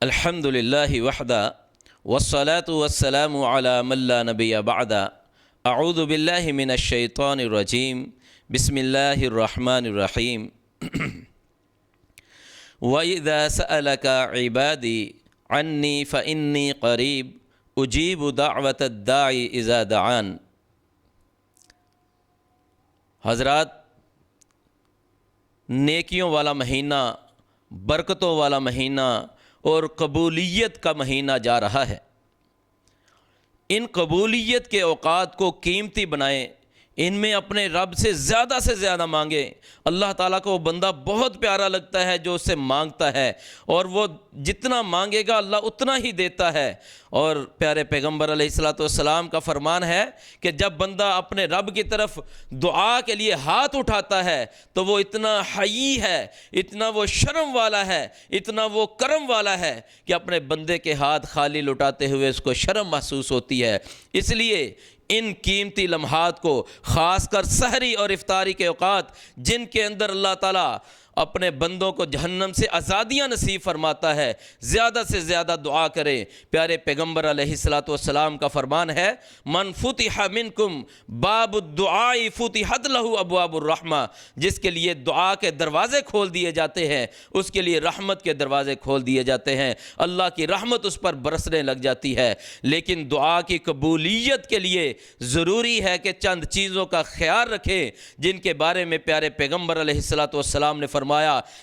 الحمد للہ وحدہ والصلاة والسلام علی من لا نبی بعدہ اعوذ باللہ من الشیطان الرجیم بسم اللہ الرحمن الرحیم وَإِذَا سَأَلَكَ عِبَادِي عَنِّي فَإِنِّي قَرِيب اجیب دعوت الداعی اذا دعان۔ حضرات، نیکیوں والا مہینہ، برکتوں والا مہینہ اور قبولیت کا مہینہ جا رہا ہے۔ ان قبولیت کے اوقات کو قیمتی بنائیں، ان میں اپنے رب سے زیادہ مانگیں۔ اللہ تعالیٰ کو وہ بندہ بہت پیارا لگتا ہے جو اس سے مانگتا ہے، اور وہ جتنا مانگے گا اللہ اتنا ہی دیتا ہے۔ اور پیارے پیغمبر علیہ السلام کا فرمان ہے کہ جب بندہ اپنے رب کی طرف دعا کے لیے ہاتھ اٹھاتا ہے تو وہ اتنا حیی ہے، اتنا وہ شرم والا ہے، اتنا وہ کرم والا ہے کہ اپنے بندے کے ہاتھ خالی لٹاتے ہوئے اس کو شرم محسوس ہوتی ہے۔ اس لیے ان قیمتی لمحات کو، خاص کر سحری اور افطاری کے اوقات جن کے اندر اللہ تعالیٰ اپنے بندوں کو جہنم سے آزادیاں نصیب فرماتا ہے، زیادہ سے زیادہ دعا کریں۔ پیارے پیغمبر علیہ السلام کا فرمان ہے، من فتح منکم باب الدعاء فتحت لہ ابواب الرحمہ، جس کے لیے دعا کے دروازے کھول دیے جاتے ہیں اس کے لیے رحمت کے دروازے کھول دیے جاتے ہیں، اللہ کی رحمت اس پر برسنے لگ جاتی ہے۔ لیکن دعا کی قبولیت کے لیے ضروری ہے کہ چند چیزوں کا خیال رکھیں جن کے بارے میں پیارے پیغمبر علیہ السلام نے فرمایا۔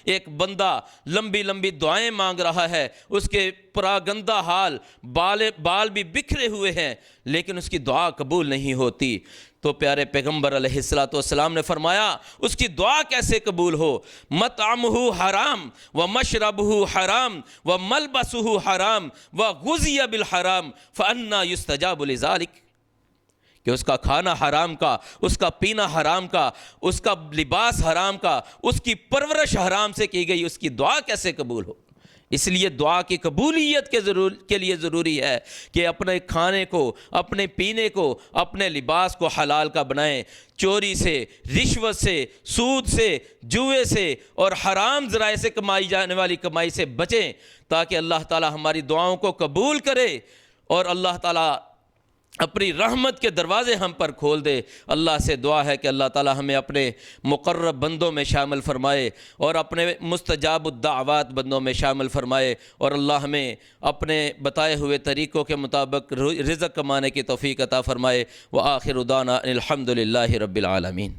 ایک بندہ لمبی لمبی دعائیں مانگ رہا ہے، اس کے پراگندہ حال، بال بھی بکھرے ہوئے ہیں، لیکن اس کی دعا قبول نہیں ہوتی۔ تو پیارے پیغمبر علیہ السلام نے فرمایا اس کی دعا کیسے قبول ہو؟ مطعمہ حرام ومشربہ حرام وملبسہ حرام وغذی بالحرام فانا یستجاب لذلک، کہ اس کا کھانا حرام کا، اس کا پینا حرام کا، اس کا لباس حرام کا، اس کی پرورش حرام سے کی گئی، اس کی دعا کیسے قبول ہو؟ اس لیے دعا کی قبولیت کے لیے ضروری ہے کہ اپنے کھانے کو، اپنے پینے کو، اپنے لباس کو حلال کا بنائیں، چوری سے، رشوت سے، سود سے، جوئے سے اور حرام ذرائع سے کمائی جانے والی کمائی سے بچیں، تاکہ اللہ تعالی ہماری دعاؤں کو قبول کرے اور اللہ تعالی اپنی رحمت کے دروازے ہم پر کھول دے۔ اللہ سے دعا ہے کہ اللہ تعالی ہمیں اپنے مقرب بندوں میں شامل فرمائے اور اپنے مستجاب الدعوات بندوں میں شامل فرمائے، اور اللہ ہمیں اپنے بتائے ہوئے طریقوں کے مطابق رزق کمانے کی توفیق عطا فرمائے۔ وآخر دعوانا الحمد للہ رب العالمین۔